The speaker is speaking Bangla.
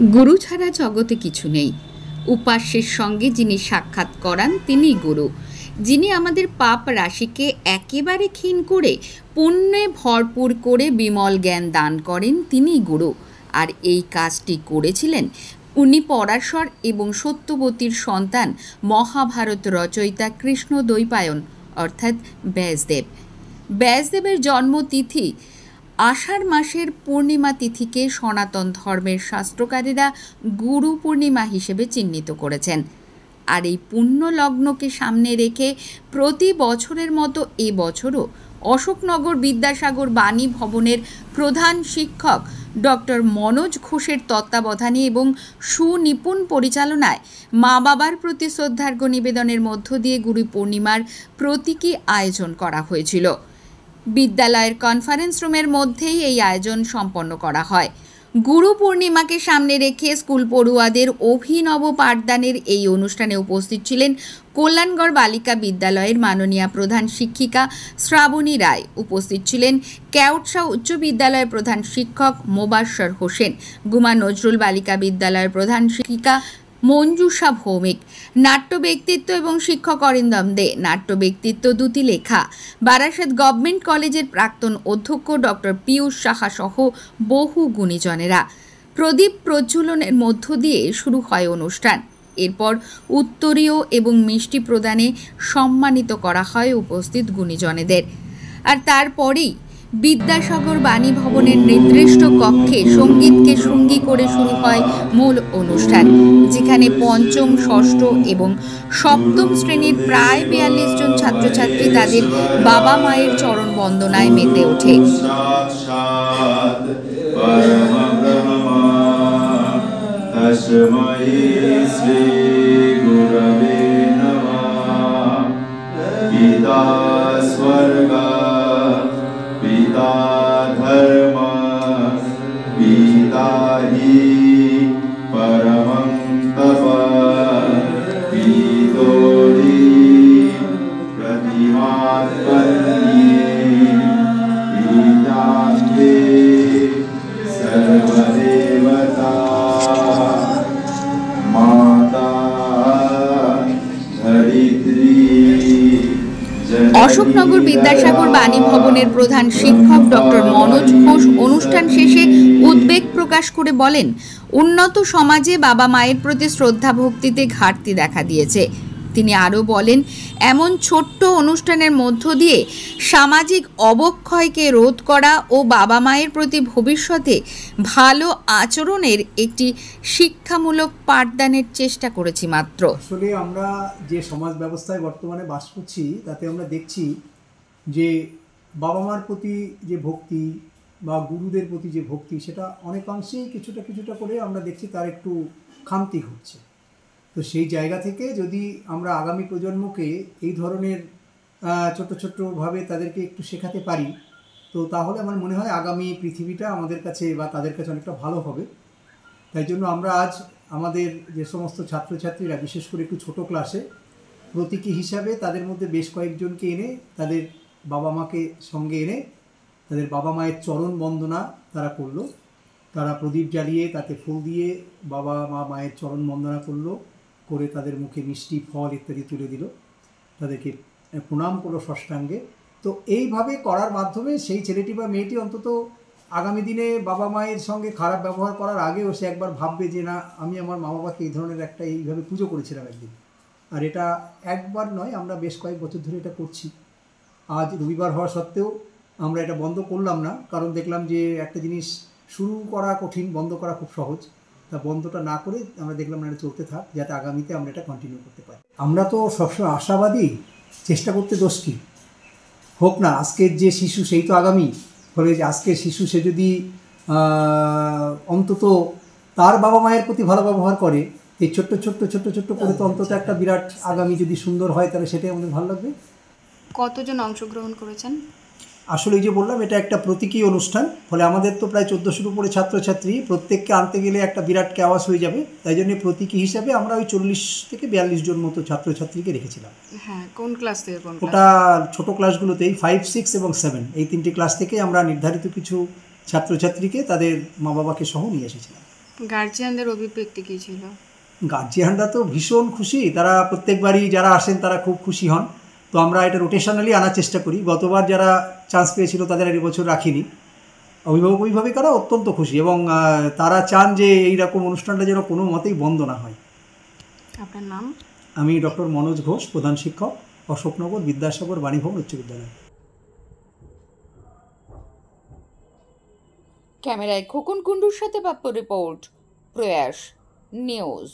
গুরু ছাড়া জগতে কিছু নেই। উপাস্যের সঙ্গে যিনি সাক্ষাৎ করান তিনিই গুরু। যিনি আমাদের পাপ রাশিকে একেবারে ক্ষীণ করে পুণ্যে ভরপুর করে বিমল জ্ঞান দান করেন তিনিই গুরু। আর এই কাজটি করেছিলেন উনি পরাশর এবং সত্যবতীর সন্তান মহাভারত রচয়িতা কৃষ্ণদ্বৈপায়ন অর্থাৎ ব্যাসদেব। ব্যাসদেবের জন্মতিথি আষাঢ় মাসের পূর্ণিমা তিথিকে সনাতন ধর্মের শাস্ত্রকারীরা গুরু পূর্ণিমা হিসেবে চিহ্নিত করেছেন। আর এই পুণ্য লগ্নকে সামনে রেখে প্রতি বছরের মতো এবছরও অশোকনগর বিদ্যাসাগর বাণী ভবনের প্রধান শিক্ষক ডক্টর মনোজ ঘোষের তত্ত্বাবধানে এবং সুনিপুণ পরিচালনায় মা বাবার প্রতি শ্রদ্ধার্ঘ্য নিবেদনের মধ্য দিয়ে গুরু পূর্ণিমার প্রতীকী আয়োজন করা হয়েছিল। বিদ্যালয়ের কনফারেন্স রুমের মধ্যেই এই আয়োজন সম্পন্ন করা হয়। গুরু পূর্ণিমাকে সামনে রেখে স্কুল পড়ুয়াদের অভিনব পাঠদানের এই অনুষ্ঠানে উপস্থিত ছিলেন কল্যাণগড় বালিকা বিদ্যালয়ের মাননীয়া প্রধান শিক্ষিকা শ্রাবণী রায়। উপস্থিত ছিলেন কেওটসা উচ্চ বিদ্যালয়ের প্রধান শিক্ষক মোবাশ্বর হোসেন, গুমা নজরুল বালিকা বিদ্যালয়ের প্রধান শিক্ষিকা মঞ্জুষা ভৌমিক, নাট্য ব্যক্তিত্ব এবং শিক্ষক অরিন্দম দে, নাট্য ব্যক্তিত্ব দ্যুতি লেখা, বারাসাত গভর্নমেন্ট কলেজের প্রাক্তন অধ্যক্ষ ডক্টর পীয়ূষ সাহা সহ বহু গুণীজনেরা। প্রদীপ প্রজ্বলনের মধ্য দিয়ে শুরু হয় অনুষ্ঠান। এরপর উত্তরীয় এবং মিষ্টি প্রদানে সম্মানিত করা হয় উপস্থিত গুণীজনেদের। আর তারপরেই বিদ্যাসাগর বাণী ভবনের নির্দিষ্ট কক্ষে সঙ্গীতকে সঙ্গী করে শুরু হয় মূল অনুষ্ঠান, যেখানে পঞ্চম, ষষ্ঠ এবং সপ্তম শ্রেণীর প্রায় ৪২ জন ছাত্রছাত্রী তাদের বাবা মায়ের চরণ বন্দনায় মেতে ওঠে। पिता धर्म पिता हि परमं तप पितोरि प्रतिमात्मन्ये पितास्ते सर्वदेवता माता धरित्री। অশোকনগর বিদ্যাসাগর বাণী ভবনের প্রধান শিক্ষক ডক্টর মনোজ ঘোষ অনুষ্ঠান শেষে উদ্বেগ প্রকাশ করে বলেন, উন্নত সমাজে বাবা মায়ের প্রতি শ্রদ্ধা ভক্তিতে ঘাটতি দেখা দিয়েছে। তিনি আরও বলেন, এমন ছোট্ট অনুষ্ঠানের মধ্য দিয়ে সামাজিক অবক্ষয়কে রোধ করা ও বাবা মায়ের প্রতি ভবিষ্যতে ভালো আচরণের একটি শিক্ষামূলক পাঠদানের চেষ্টা করেছি মাত্র। আসলে আমরা যে সমাজ ব্যবস্থায় বর্তমানে বাস করছি তাতে আমরা দেখছি যে বাবা মার প্রতি যে ভক্তি বা গুরুদের প্রতি যে ভক্তি সেটা অনেকাংশেই কিছুটা করে আমরা দেখছি তার একটু খামতি হচ্ছে। তো সেই জায়গা থেকে যদি আমরা আগামী প্রজন্মকে এই ধরনের ছোট্টভাবে তাদেরকে একটু শেখাতে পারি, তো তাহলে আমার মনে হয় আগামী পৃথিবীটা আমাদের কাছে বা তাদের কাছে অনেকটা ভালো হবে। তাই জন্য আমরা আজ আমাদের যে সমস্ত ছাত্রছাত্রীরা বিশেষ করে একটু ছোটো ক্লাসে প্রতীকী হিসাবে তাদের মধ্যে বেশ কয়েকজনকে এনে তাদের বাবা মাকে সঙ্গে এনে তাদের বাবা মায়ের চরণ বন্দনা তারা করলো। তারা প্রদীপ জ্বালিয়ে তাতে ফুল দিয়ে বাবা মায়ের চরণ বন্দনা করলো, করে তাদের মুখে মিষ্টি ফল ইত্যাদি তুলে দিল, তাদেরকে প্রণাম করলো ষষ্ঠাঙ্গে। তো এইভাবে করার মাধ্যমে সেই ছেলেটি বা মেয়েটি অন্তত আগামী দিনে বাবা মায়ের সঙ্গে খারাপ ব্যবহার করার আগেও সে একবার ভাববে যে না, আমি আমার মা বাবাকে এই ধরনের একটা এইভাবে পুজো করেছিলাম একদিন। আর এটা একবার নয়, আমরা বেশ কয়েক বছর ধরে এটা করছি। আজ রবিবার হওয়া সত্ত্বেও আমরা এটা বন্ধ করলাম না, কারণ দেখলাম যে একটা জিনিস শুরু করা কঠিন, বন্ধ করা খুব সহজ। তা বন্ধটা না করে আমরা দেখলাম না, এটা চলতে থাক, যাতে আগামীতে আমরা এটা কন্টিনিউ করতে পারি। আমরা তো সবসময় আশাবাদী, চেষ্টা করতে দোষ কী? হোক না, আজকের যে শিশু সেই তো আগামী। ফলে যে আজকের শিশু সে যদি অন্তত তার বাবা মায়ের প্রতি ভালো ব্যবহার করে, এই ছোট্ট করে তো অন্তত একটা বিরাট আগামী যদি সুন্দর হয় তাহলে সেটাই আমাদের ভালো লাগবে। কতজন অংশগ্রহণ করেছেন? আসলে এই যে বললাম, এটা একটা প্রতীকী অনুষ্ঠান। ফলে আমাদের তো প্রায় 1400-র উপরে ছাত্রছাত্রী, প্রত্যেককে আনতে গেলে একটা বিরাট ক্যাওয়াস হয়ে যাবে। তাই জন্য প্রতীকী হিসাবে আমরা ওই 40 থেকে 42 জন মতো ছাত্রছাত্রীকে রেখেছিলাম। হ্যাঁ, কোন ক্লাস থেকে? ওটা ছোট ক্লাসগুলোতেই 5, 6 এবং 7 এই 3টি ক্লাস থেকে আমরা নির্ধারিত কিছু ছাত্রছাত্রীকে তাদের মা বাবাকে সহ নিয়ে এসেছিলাম। গার্জিয়ানদের অভিব্যক্তি কী ছিল? গার্জিয়ানরা তো ভীষণ খুশি, তারা প্রত্যেকবারই যারা আসেন তারা খুব খুশি হন। তো আমরা এটা রোটেশনালি আনার চেষ্টা করি। গতবার যারা চান্স পেয়েছিল তাদের আর এবছর রাখিনি। অভিভাবক অভিভাবিকারা অত্যন্ত খুশি এবং তারা চান যে এইরকম অনুষ্ঠানটা যেন কোনো মতেই বন্ধ না হয়। আপনার নাম? আমি ডক্টর মনোজ ঘোষ, প্রধান শিক্ষক, অশোকনগর বিদ্যাসাগর বাণীভবন উচ্চ বিদ্যালয়। ক্যামেরায় খোকন কুণ্ডুর সাথে বাপ্পু রিপোর্ট, প্রয়াস নিউজ।